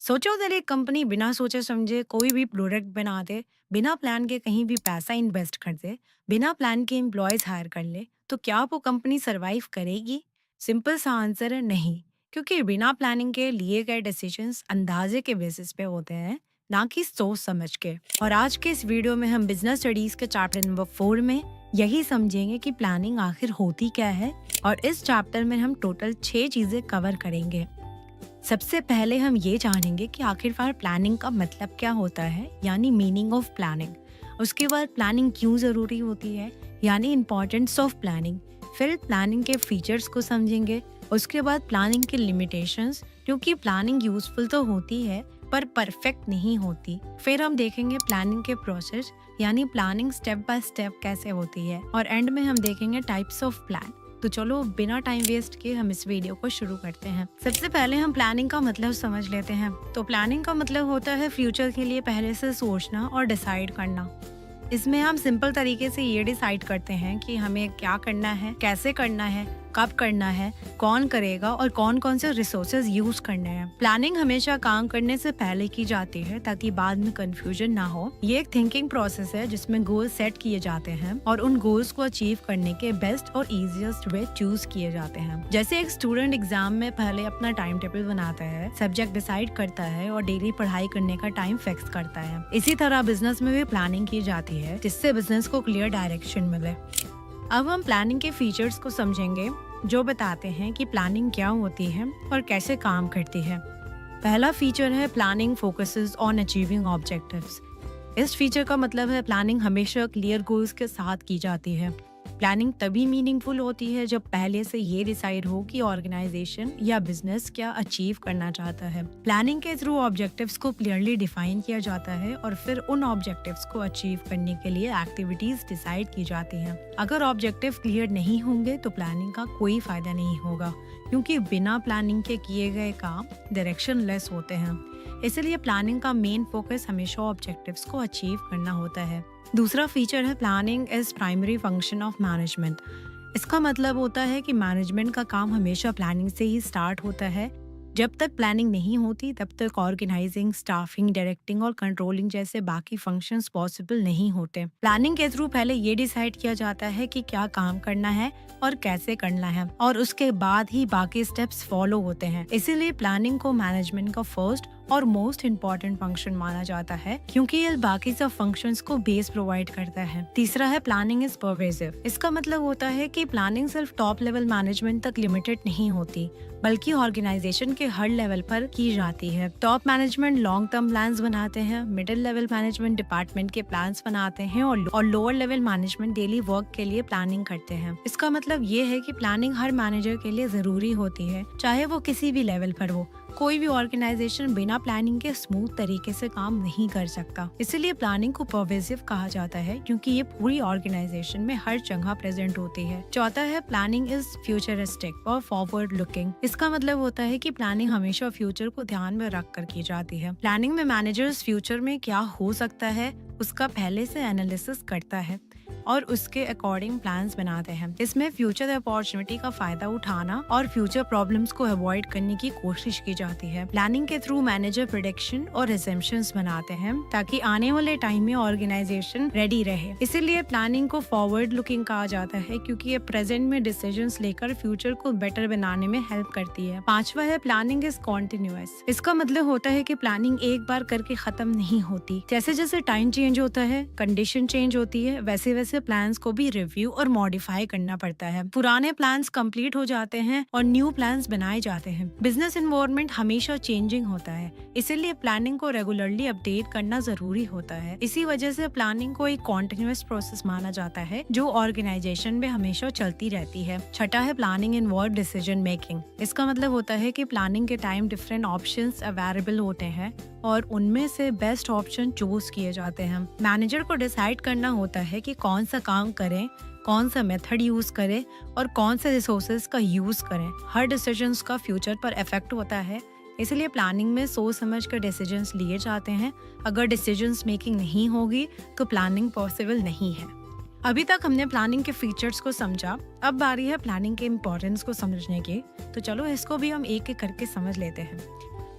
सोचो अगर एक कंपनी बिना सोचे समझे कोई भी प्रोडक्ट बना दे, बिना प्लान के कहीं भी पैसा इन्वेस्ट कर दे, बिना प्लान के एम्प्लॉयज हायर कर ले, तो क्या वो कंपनी सरवाइव करेगी? सिंपल सा आंसर है नहीं, क्योंकि बिना प्लानिंग के लिए गए डिसीजंस अंदाजे के बेसिस पे होते हैं, ना कि सोच समझ के। और आज के इस वीडियो में हम बिजनेस स्टडीज के चैप्टर नंबर 4 में यही समझेंगे कि प्लानिंग आखिर होती क्या है। और इस चैप्टर में हम टोटल 6 चीजें कवर करेंगे। सबसे पहले हम ये जानेंगे कि आखिरकार प्लानिंग का मतलब क्या होता है, यानी मीनिंग ऑफ प्लानिंग। उसके बाद प्लानिंग क्यों ज़रूरी होती है, यानी इम्पोर्टेंस ऑफ प्लानिंग। फिर प्लानिंग के फीचर्स को समझेंगे। उसके बाद प्लानिंग के लिमिटेशंस, क्योंकि प्लानिंग यूजफुल तो होती है पर परफेक्ट नहीं होती। फिर हम देखेंगे प्लानिंग के प्रोसेस, यानी प्लानिंग स्टेप बाय स्टेप कैसे होती है। और एंड में हम देखेंगे टाइप्स ऑफ प्लान। तो चलो बिना टाइम वेस्ट किए हम इस वीडियो को शुरू करते हैं। सबसे पहले हम प्लानिंग का मतलब समझ लेते हैं। तो प्लानिंग का मतलब होता है फ्यूचर के लिए पहले से सोचना और डिसाइड करना। इसमें हम सिंपल तरीके से ये डिसाइड करते हैं कि हमें क्या करना है, कैसे करना है, कब करना है, कौन करेगा और कौन कौन से रिसोर्सेज यूज करने हैं। प्लानिंग हमेशा काम करने से पहले की जाती है ताकि बाद में कंफ्यूजन ना हो। ये एक थिंकिंग प्रोसेस है जिसमें गोल सेट किए जाते हैं और उन गोल्स को अचीव करने के बेस्ट और इजीएस्ट वे चूज किए जाते हैं। जैसे एक स्टूडेंट एग्जाम में पहले अपना टाइम टेबल बनाता है, सब्जेक्ट डिसाइड करता है और डेली पढ़ाई करने का टाइम फिक्स करता है। इसी तरह बिजनेस में भी प्लानिंग की जाती है जिससे बिजनेस को क्लियर डायरेक्शन मिले। अब हम प्लानिंग के फीचर्स को समझेंगे जो बताते हैं कि प्लानिंग क्या होती है और कैसे काम करती है। पहला फीचर है planning focuses on achieving objectives. इस फीचर का मतलब है प्लानिंग हमेशा क्लियर गोल्स के साथ की जाती है। प्लानिंग तभी मीनिंगफुल होती है जब पहले से ये डिसाइड हो कि ऑर्गेनाइजेशन या बिजनेस क्या अचीव करना चाहता है। प्लानिंग के थ्रू ऑब्जेक्टिव्स को क्लियरली डिफाइन किया जाता है और फिर उन ऑब्जेक्टिव्स को अचीव करने के लिए एक्टिविटीज डिसाइड की जाती हैं। अगर ऑब्जेक्टिव क्लियर नहीं होंगे तो प्लानिंग का कोई फायदा नहीं होगा, क्योंकि बिना प्लानिंग के किए गए काम डायरेक्शन लेस होते हैं। इसलिए प्लानिंग का मेन फोकस हमेशा ऑब्जेक्टिव्स को अचीव करना होता है। दूसरा फीचर है planning is primary function of management. इसका मतलब होता है कि मैनेजमेंट का काम हमेशा प्लानिंग से ही स्टार्ट होता है। जब तक प्लानिंग नहीं होती तब तक ऑर्गेनाइजिंग, स्टाफिंग, डायरेक्टिंग और कंट्रोलिंग जैसे बाकी फंक्शंस पॉसिबल नहीं होते। प्लानिंग के थ्रू पहले ये डिसाइड किया जाता है कि क्या काम करना है और कैसे करना है, और उसके बाद ही बाकी स्टेप्स फॉलो होते हैं। इसीलिए प्लानिंग को मैनेजमेंट का फर्स्ट और मोस्ट इम्पॉर्टेंट फंक्शन माना जाता है, क्योंकि ये बाकी सब फंक्शंस को बेस प्रोवाइड करता है। तीसरा है प्लानिंग इज परवेसिव। इसका मतलब होता है कि प्लानिंग सिर्फ टॉप लेवल मैनेजमेंट तक लिमिटेड नहीं होती, बल्कि ऑर्गेनाइजेशन के हर लेवल पर की जाती है। Top management long term plans बनाते हैं, मिडिल लेवल मैनेजमेंट डिपार्टमेंट के प्लान्स बनाते हैं और lower level management daily work के लिए प्लानिंग करते हैं। इसका मतलब ये है कि प्लानिंग हर मैनेजर के लिए जरूरी होती है, चाहे वो किसी भी लेवल पर हो। कोई भी ऑर्गेनाइजेशन बिना प्लानिंग के स्मूथ तरीके से काम नहीं कर सकता। इसीलिए प्लानिंग को परवेसिव कहा जाता है, क्योंकि ये पूरी ऑर्गेनाइजेशन में हर जगह प्रेजेंट होती है। चौथा है प्लानिंग इज फ्यूचरिस्टिक और फॉरवर्ड लुकिंग। इसका मतलब होता है कि प्लानिंग हमेशा फ्यूचर को ध्यान में रख कर की जाती है। प्लानिंग में मैनेजर्स फ्यूचर में क्या हो सकता है उसका पहले से एनालिसिस करता है और उसके अकॉर्डिंग प्लान्स बनाते हैं। इसमें फ्यूचर अपॉर्चुनिटी का फायदा उठाना और फ्यूचर प्रॉब्लम्स को अवॉइड करने की कोशिश की जाती है। प्लानिंग के थ्रू मैनेजर प्रेडिक्शन और असम्पशंस बनाते हैं ताकि आने वाले टाइम में ऑर्गेनाइजेशन रेडी रहे। इसीलिए प्लानिंग को फॉरवर्ड लुकिंग कहा जाता है, क्योंकि ये प्रेजेंट में डिसीजंस लेकर फ्यूचर को बेटर बनाने में हेल्प करती है। पांचवा है प्लानिंग इज कॉन्टिन्यूअस। इसका मतलब होता है कि प्लानिंग एक बार करके खत्म नहीं होती। जैसे जैसे टाइम चेंज होता है, कंडीशन चेंज होती है, वैसे वैसे प्लान्स को भी रिव्यू और मॉडिफाई करना पड़ता है। पुराने प्लान्स कंप्लीट हो जाते हैं और न्यू प्लान्स बनाए जाते हैं। बिजनेस एनवायरनमेंट हमेशा चेंजिंग होता है, इसीलिए प्लानिंग को रेगुलरली अपडेट करना जरूरी होता है। इसी वजह से प्लानिंग को एक कॉन्टिन्यूअस प्रोसेस माना जाता है जो ऑर्गेनाइजेशन में हमेशा चलती रहती है। छठा है प्लानिंग इन्वॉल्व डिसीजन मेकिंग। इसका मतलब होता है कि प्लानिंग के टाइम डिफरेंट ऑप्शंस अवेलेबल होते हैं और उनमें से बेस्ट ऑप्शन चूज किए जाते हैं। मैनेजर को डिसाइड करना होता है कि कौन सा काम करें, कौन सा मेथड यूज करें और कौन से रिसोर्सेज का यूज करें। हर डिसीजंस का फ्यूचर पर इफेक्ट होता है, इसलिए प्लानिंग में सोच समझ कर डिसीजंस लिए जाते हैं। अगर डिसीजंस मेकिंग नहीं होगी तो प्लानिंग पॉसिबल नहीं है। अभी तक हमने प्लानिंग के फीचर्स को समझा, अब बारी है प्लानिंग के इम्पोर्टेंस को समझने की। तो चलो इसको भी हम एक एक करके समझ लेते हैं।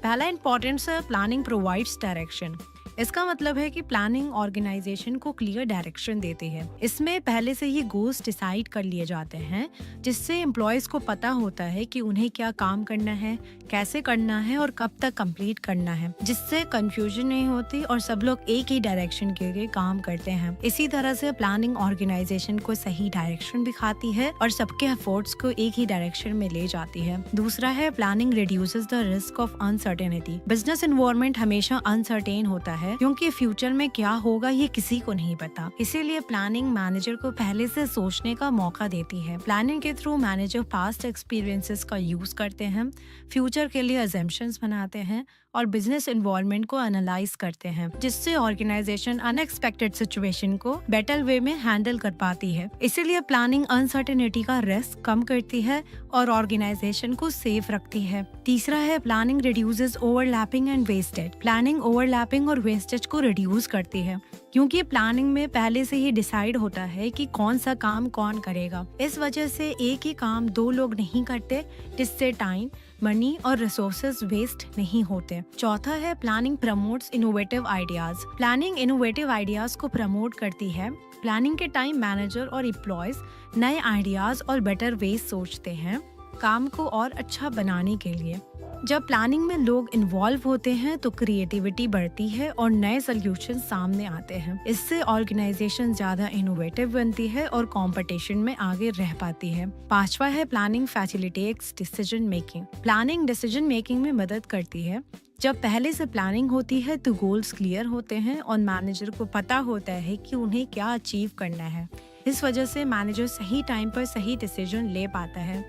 पहला इंपॉर्टेंस है प्लानिंग प्रोवाइड्स डायरेक्शन। इसका मतलब है कि प्लानिंग ऑर्गेनाइजेशन को क्लियर डायरेक्शन देती है। इसमें पहले से ही गोल्स डिसाइड कर लिए जाते हैं, जिससे एम्प्लॉयज को पता होता है कि उन्हें क्या काम करना है, कैसे करना है और कब तक कंप्लीट करना है, जिससे कंफ्यूजन नहीं होती और सब लोग एक ही डायरेक्शन के लिए काम करते हैं। इसी तरह से प्लानिंग ऑर्गेनाइजेशन को सही डायरेक्शन दिखाती है और सबके एफर्ट्स को एक ही डायरेक्शन में ले जाती है। दूसरा है planning reduces the risk of uncertainty. Business environment हमेशा अनसर्टेन होता है क्योंकि फ्यूचर में क्या होगा ये किसी को नहीं पता। इसीलिए प्लानिंग मैनेजर को पहले से सोचने का मौका देती है। प्लानिंग के थ्रू मैनेजर पास्ट एक्सपीरियंसेस का यूज करते हैं, फ्यूचर के लिए अजम्पशंस बनाते हैं और बिजनेस एनवायरनमेंट को एनालाइज करते हैं, जिससे ऑर्गेनाइजेशन अनएक्सपेक्टेड सिचुएशन को बेटर वे में हैंडल कर पाती है। इसीलिए प्लानिंग अनसर्टेनिटी का रिस्क कम करती है और ऑर्गेनाइजेशन को सेफ रखती है। तीसरा है planning reduces overlapping and wastage. Planning overlapping और वेस्टेज को रिड्यूस करती है क्योंकि प्लानिंग में पहले से ही डिसाइड होता है कि कौन सा काम कौन करेगा। इस वजह से एक ही काम दो लोग नहीं करते, जिससे टाइम, मनी और रिसोर्सेज वेस्ट नहीं होते। चौथा है planning promotes innovative ideas. Planning innovative ideas को प्रमोट करती है। प्लानिंग के टाइम मैनेजर और एम्प्लॉयज नए आइडियाज और बेटर वेज सोचते हैं काम को और अच्छा बनाने के लिए। जब प्लानिंग में लोग इन्वॉल्व होते हैं तो क्रिएटिविटी बढ़ती है और नए सोल्यूशन सामने आते हैं। इससे ऑर्गेनाइजेशन ज्यादा इनोवेटिव बनती है और कंपटीशन में आगे रह पाती है। पांचवा है planning facilitates decision making. Planning decision making में मदद करती है। जब पहले से प्लानिंग होती है तो गोल्स क्लियर होते हैं और मैनेजर को पता होता है कि उन्हें क्या अचीव करना है। इस वजह से मैनेजर सही टाइम पर सही डिसीजन ले पाता है।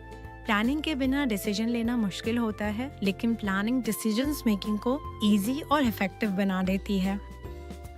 प्लानिंग के बिना डिसीजन लेना मुश्किल होता है, लेकिन प्लानिंग डिसीजंस मेकिंग को इजी और इफेक्टिव बना देती है।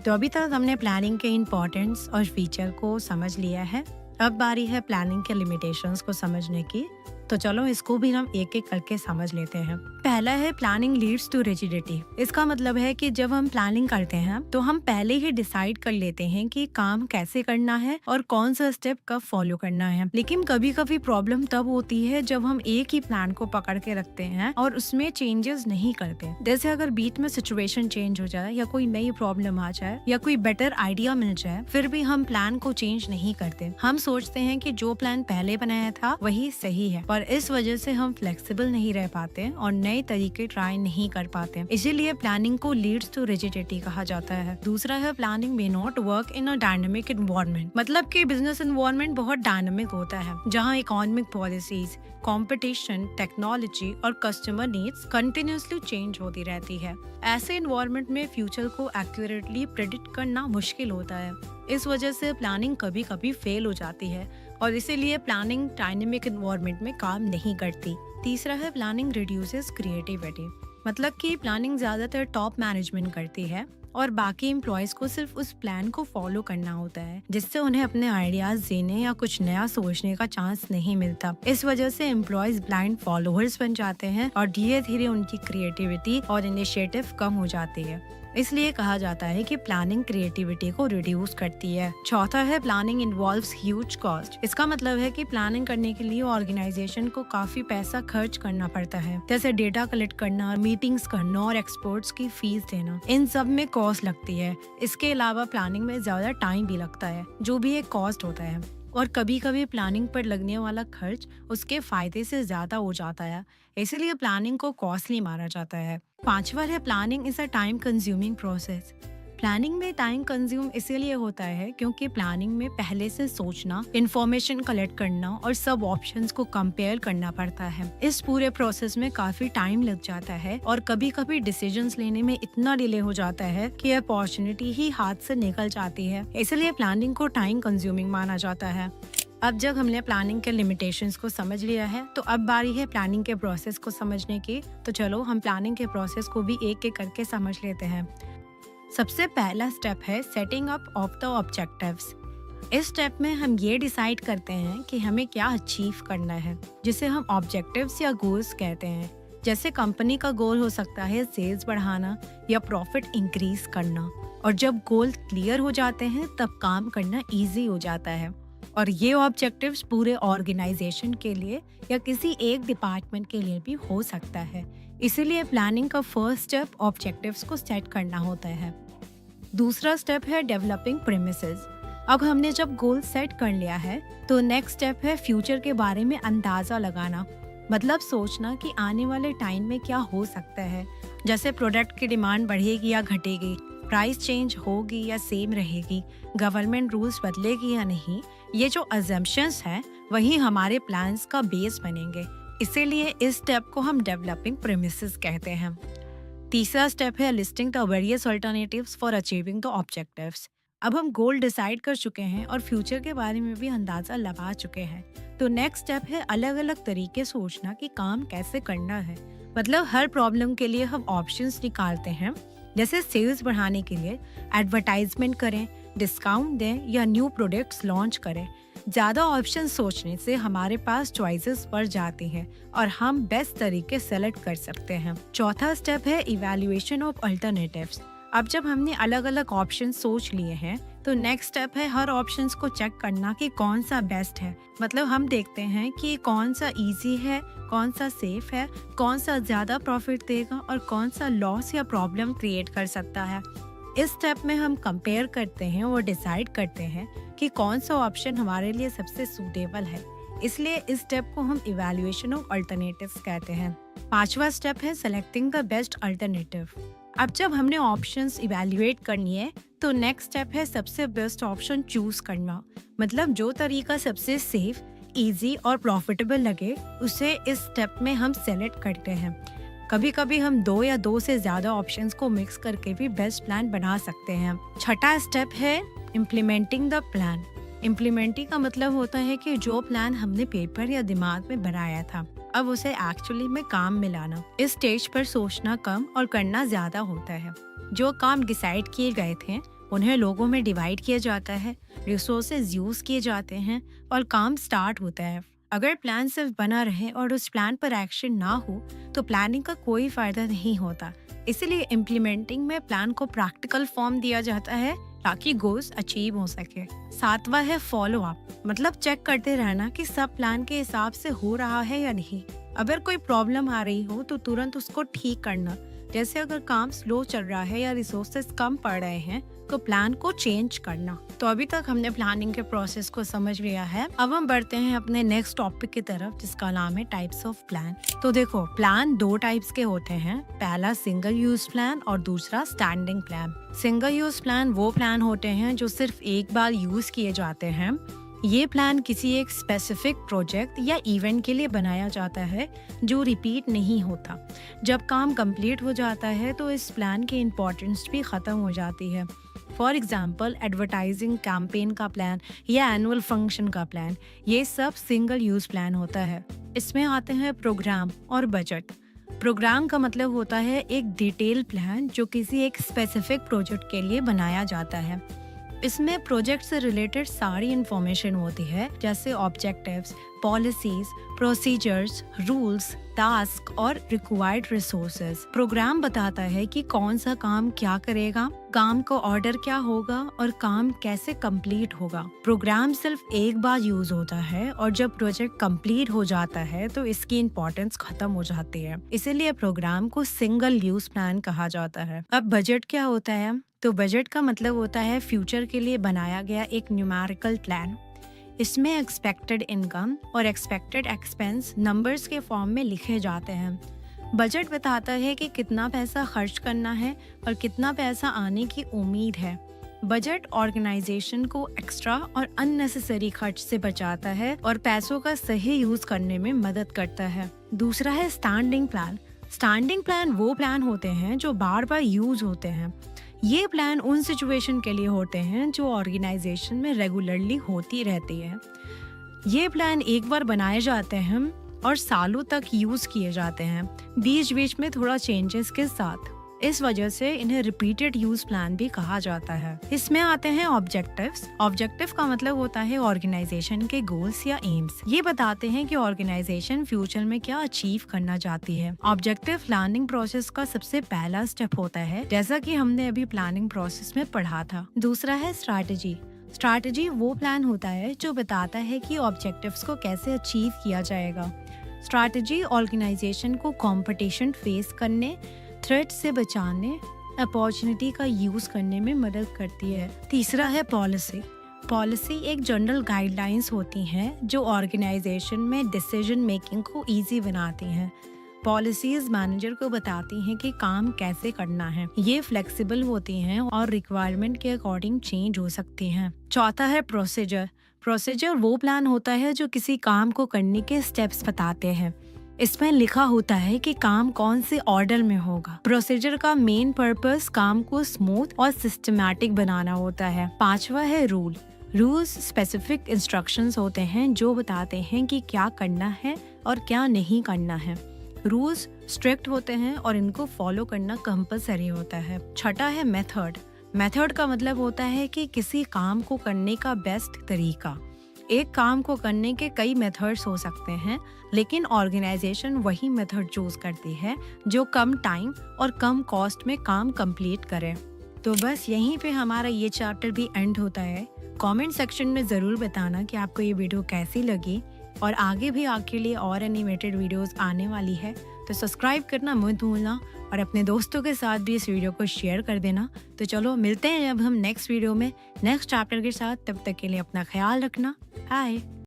तो अभी तक हमने प्लानिंग के इम्पोर्टेंस और फीचर को समझ लिया है। अब बारी है प्लानिंग के लिमिटेशंस को समझने की। तो चलो इसको भी हम एक एक करके समझ लेते हैं। पहला है प्लानिंग लीड्स टू रिजिडिटी। इसका मतलब है कि जब हम प्लानिंग करते हैं तो हम पहले ही डिसाइड कर लेते हैं कि काम कैसे करना है और कौन सा स्टेप कब फॉलो करना है। लेकिन कभी कभी प्रॉब्लम तब होती है जब हम एक ही प्लान को पकड़ के रखते हैं और उसमें चेंजेस नहीं करते। जैसे अगर बीच में सिचुएशन चेंज हो जाए या कोई नई प्रॉब्लम आ जाए या कोई बेटर आइडिया मिल जाए, फिर भी हम प्लान को चेंज नहीं करते। हम सोचते हैं कि जो प्लान पहले बनाया था वही सही है, और इस वजह से हम फ्लेक्सिबल नहीं रह पाते और नए तरीके ट्राई नहीं कर पाते। इसीलिए प्लानिंग को लीड्स टू रिजिडिटी कहा जाता है। दूसरा है planning may not work in a dynamic environment. मतलब कि बिजनेस एनवायरनमेंट बहुत डायनामिक होता है, जहाँ इकोनॉमिक पॉलिसीज, कंपटीशन, टेक्नोलॉजी और कस्टमर नीड्स कंटिन्यूअसली चेंज होती रहती है। ऐसे एनवायरनमेंट में फ्यूचर को एक्यूरेटली प्रेडिक्ट करना मुश्किल होता है। इस वजह से प्लानिंग कभी कभी फेल हो जाती है और इसीलिए प्लानिंग डायनेमिक एनवायरनमेंट में काम नहीं करती। तीसरा है प्लानिंग रिड्यूसेस क्रिएटिविटी। मतलब कि प्लानिंग ज्यादातर टॉप मैनेजमेंट करती है और बाकी एम्प्लॉयज को सिर्फ उस प्लान को फॉलो करना होता है, जिससे उन्हें अपने आइडियाज देने या कुछ नया सोचने का चांस नहीं मिलता। इस वजह से एम्प्लॉयज ब्लाइंड फॉलोअर्स बन जाते हैं और धीरे धीरे उनकी क्रिएटिविटी और इनिशिएटिव कम हो जाती है। इसलिए कहा जाता है कि प्लानिंग क्रिएटिविटी को रिड्यूस करती है। चौथा है प्लानिंग इन्वॉल्व्स ह्यूज कॉस्ट। इसका मतलब है कि प्लानिंग करने के लिए ऑर्गेनाइजेशन को काफी पैसा खर्च करना पड़ता है, जैसे डेटा कलेक्ट करना, मीटिंग्स करना और एक्सपर्ट्स की फीस देना। इन सब में कॉस्ट लगती है। इसके अलावा प्लानिंग में ज्यादा टाइम भी लगता है, जो भी एक कॉस्ट होता है। और कभी कभी प्लानिंग पर लगने वाला खर्च उसके फायदे से ज्यादा हो जाता है, इसीलिए प्लानिंग को कॉस्टली माना जाता है। पांचवा है planning is a time consuming process. Planning में टाइम कंज्यूम इसीलिए होता है क्योंकि प्लानिंग में पहले से सोचना, इंफॉर्मेशन कलेक्ट करना और सब ऑप्शंस को कंपेयर करना पड़ता है। इस पूरे प्रोसेस में काफी टाइम लग जाता है और कभी कभी डिसीजंस लेने में इतना डिले हो जाता है कि अपॉर्चुनिटी ही हाथ से निकल जाती है। इसलिए प्लानिंग को टाइम कंज्यूमिंग माना जाता है। अब जब हमने प्लानिंग के लिमिटेशंस को समझ लिया है, तो अब बारी है प्लानिंग के प्रोसेस को समझने की। तो चलो हम प्लानिंग के प्रोसेस को भी एक एक करके समझ लेते हैं। सबसे पहला स्टेप है setting up of the objectives. इस स्टेप में हम ये डिसाइड करते हैं कि हमें क्या अचीव करना है, जिसे हम ऑब्जेक्टिव्स या गोल्स कहते हैं। जैसे कंपनी का गोल हो सकता है सेल्स बढ़ाना या प्रॉफिट इंक्रीज करना। और जब गोल क्लियर हो जाते हैं तब काम करना इजी हो जाता है। और ये ऑब्जेक्टिव्स पूरे ऑर्गेनाइजेशन के लिए या किसी एक डिपार्टमेंट के लिए भी हो सकता है। इसीलिए प्लानिंग का फर्स्ट स्टेप ऑब्जेक्टिव्स को सेट करना होता है। दूसरा स्टेप है डेवलपिंग प्रेमिसेस। अब हमने जब गोल सेट कर लिया है तो नेक्स्ट स्टेप है फ्यूचर के बारे में अंदाजा लगाना, मतलब सोचना कि आने वाले टाइम में क्या हो सकता है, जैसे प्रोडक्ट की डिमांड बढ़ेगी या घटेगी, प्राइस चेंज होगी या सेम रहेगी, गवर्नमेंट रूल्स बदलेगी या नहीं। ये जो अजम्पशंस हैं वही हमारे प्लान्स का बेस बनेंगे। इसीलिए इस स्टेप को हम डेवलपिंग प्रेमिसेस कहते हैं। तीसरा स्टेप है listing the various alternatives for achieving the objectives. अब हम गोल डिसाइड कर चुके हैं और फ्यूचर के बारे में भी अंदाजा लगा चुके हैं, तो नेक्स्ट स्टेप है अलग अलग तरीके सोचना कि काम कैसे करना है। मतलब हर प्रॉब्लम के लिए हम ऑप्शंस निकालते हैं, जैसे सेल्स बढ़ाने के लिए एडवर्टाइजमेंट करें, डिस्काउंट दें या न्यू प्रोडक्ट्स लॉन्च करें। ज़्यादा ऑप्शन सोचने से हमारे पास चॉइसेस बढ़ जाती हैं और हम बेस्ट तरीके सेलेक्ट कर सकते हैं। चौथा स्टेप है इवैल्यूएशन ऑफ अल्टरनेटिव्स। अब जब हमने अलग अलग ऑप्शन सोच लिए हैं तो नेक्स्ट स्टेप है हर ऑप्शंस को चेक करना कि कौन सा बेस्ट है। मतलब हम देखते हैं कि कौन सा इजी है, कौन सा सेफ है, कौन सा ज़्यादा प्रॉफिट देगा और कौन सा लॉस या प्रॉब्लम क्रिएट कर सकता है। इस स्टेप में हम कंपेयर करते हैं और डिसाइड करते हैं कि कौन सा ऑप्शन हमारे लिए सबसे सूटेबल है। इसलिए इस स्टेप को हम इवैल्यूएशन ऑफ अल्टरनेटिव्स कहते हैं। पांचवा स्टेप है सेलेक्टिंग द बेस्ट अल्टरनेटिव। अब जब हमने ऑप्शंस इवैल्यूएट कर लिए तो नेक्स्ट स्टेप है सबसे बेस्ट ऑप्शन चूज करना। मतलब जो तरीका सबसे सेफ, इजी और प्रॉफिटेबल लगे उसे इस स्टेप में हम सेलेक्ट करते हैं। कभी कभी हम 2 या 2 से ज्यादा ऑप्शंस को मिक्स करके भी बेस्ट प्लान बना सकते हैं। छठा स्टेप है इम्प्लीमेंटिंग द प्लान। इम्प्लीमेंटिंग का मतलब होता है कि जो प्लान हमने पेपर या दिमाग में बनाया था अब उसे एक्चुअली में काम में लाना। इस स्टेज पर सोचना कम और करना ज्यादा होता है। जो काम डिसाइड किए गए थे उन्हें लोगों में डिवाइड किया जाता है, रिसोर्सेज यूज किए जाते हैं और काम स्टार्ट होता है। अगर प्लान सिर्फ बना रहे और उस प्लान पर एक्शन ना हो तो प्लानिंग का कोई फायदा नहीं होता। इसलिए इम्प्लीमेंटिंग में प्लान को प्रैक्टिकल फॉर्म दिया जाता है ताकि गोल्स अचीव हो सके। सातवां है फॉलो अप। मतलब चेक करते रहना कि सब प्लान के हिसाब से हो रहा है या नहीं। अगर कोई प्रॉब्लम आ रही हो तो तुरंत उसको ठीक करना। जैसे अगर काम स्लो चल रहा है या रिसोर्सेज कम पड़ रहे हैं तो प्लान को चेंज करना। तो अभी तक हमने प्लानिंग के प्रोसेस को समझ लिया है। अब हम बढ़ते हैं अपने नेक्स्ट टॉपिक की तरफ जिसका नाम है टाइप्स ऑफ प्लान। तो देखो, प्लान 2 टाइप्स के होते हैं। पहला सिंगल यूज प्लान और दूसरा standing plan. Single use plan वो प्लान होते हैं जो सिर्फ एक बार यूज किए जाते हैं। ये प्लान किसी एक स्पेसिफिक प्रोजेक्ट या इवेंट के लिए बनाया जाता है जो रिपीट नहीं होता। जब काम कंप्लीट हो जाता है तो इस प्लान की इम्पोर्टेंस भी खत्म हो जाती है। फॉर एग्जाम्पल एडवर्टाइजिंग कैंपेन का प्लान या एनुअल फंक्शन का प्लान, ये सब सिंगल यूज प्लान होता है। इसमें आते हैं प्रोग्राम और बजट। प्रोग्राम का मतलब होता है एक डिटेल प्लान जो किसी एक स्पेसिफिक प्रोजेक्ट के लिए बनाया जाता है। इसमें प्रोजेक्ट से रिलेटेड सारी इंफॉर्मेशन होती है, जैसे objectives, policies, procedures, rules, task और रिक्वायर्ड रिसोर्सेज। प्रोग्राम बताता है कि कौन सा काम क्या करेगा, काम का ऑर्डर क्या होगा और काम कैसे कंप्लीट होगा। प्रोग्राम सिर्फ एक बार यूज होता है और जब प्रोजेक्ट कंप्लीट हो जाता है तो इसकी इम्पोर्टेंस खत्म हो जाती है। इसीलिए प्रोग्राम को सिंगल यूज प्लान कहा जाता है। अब बजट क्या होता है? तो बजट का मतलब होता है फ्यूचर के लिए बनाया गया एक न्यूमेरिकल प्लान। इसमें एक्सपेक्टेड इनकम और एक्सपेक्टेड एक्सपेंस नंबर्स के फॉर्म में लिखे जाते हैं। बजट बताता है कि कितना पैसा खर्च करना है और कितना पैसा आने की उम्मीद है। बजट ऑर्गेनाइजेशन को एक्स्ट्रा और अननेसेसरी खर्च से बचाता है और पैसों का सही यूज करने में मदद करता है। दूसरा है स्टैंडिंग प्लान। स्टैंडिंग प्लान वो प्लान होते हैं जो बार बार यूज होते हैं। ये प्लान उन सिचुएशन के लिए होते हैं जो ऑर्गेनाइजेशन में रेगुलरली होती रहती है। ये प्लान एक बार बनाए जाते हैं और सालों तक यूज किए जाते हैं, बीच बीच में थोड़ा चेंजेस के साथ। इस वजह से इन्हें रिपीटेड यूज प्लान भी कहा जाता है। इसमें आते हैं ऑब्जेक्टिव्स। ऑब्जेक्टिव का मतलब होता है ऑर्गेनाइजेशन के गोल्स या एम्स। ये बताते हैं कि ऑर्गेनाइजेशन फ्यूचर में क्या अचीव करना चाहती है। ऑब्जेक्टिव प्लानिंग प्रोसेस का सबसे पहला स्टेप होता है, जैसा कि हमने अभी प्लानिंग प्रोसेस में पढ़ा था। दूसरा है स्ट्रैटेजी। स्ट्रैटेजी वो प्लान होता है जो बताता है कि ऑब्जेक्टिव्स को कैसे अचीव किया जाएगा। स्ट्रैटेजी ऑर्गेनाइजेशन को कंपटीशन फेस करने, थ्रेट से बचाने, अपॉर्चुनिटी का यूज करने में मदद करती है। तीसरा है पॉलिसी। पॉलिसी एक जनरल गाइडलाइंस होती हैं जो ऑर्गेनाइजेशन में डिसीजन मेकिंग को इजी बनाती हैं। पॉलिसीज मैनेजर को बताती हैं कि काम कैसे करना है। ये फ्लेक्सिबल होती हैं और रिक्वायरमेंट के अकॉर्डिंग चेंज हो सकती हैं। चौथा है प्रोसीजर। प्रोसीजर वो प्लान होता है जो किसी काम को करने के स्टेप्स बताते हैं। इसमें लिखा होता है कि काम कौन से ऑर्डर में होगा। प्रोसीजर का मेन पर्पस काम को स्मूथ और सिस्टमैटिक बनाना होता है। पांचवा है रूल। रूल्स स्पेसिफिक इंस्ट्रक्शंस होते हैं जो बताते हैं कि क्या करना है और क्या नहीं करना है। रूल्स स्ट्रिक्ट होते हैं और इनको फॉलो करना कंपलसरी होता है। छठा है मेथड। मेथड का मतलब होता है कि किसी काम को करने का बेस्ट तरीका। एक काम को करने के कई मेथड्स हो सकते हैं, लेकिन ऑर्गेनाइजेशन वही मेथड चूज करती है जो कम टाइम और कम कॉस्ट में काम कंप्लीट करे। तो बस यहीं पे हमारा ये चैप्टर भी एंड होता है। कमेंट सेक्शन में ज़रूर बताना कि आपको ये वीडियो कैसी लगी, और आगे भी आपके लिए और एनिमेटेड वीडियोस आने वाली है, तो सब्सक्राइब करना मत भूलना और अपने दोस्तों के साथ भी इस वीडियो को शेयर कर देना। तो चलो मिलते हैं अब हम नेक्स्ट वीडियो में नेक्स्ट चैप्टर के साथ। तब तक के लिए अपना ख्याल रखना। बाय।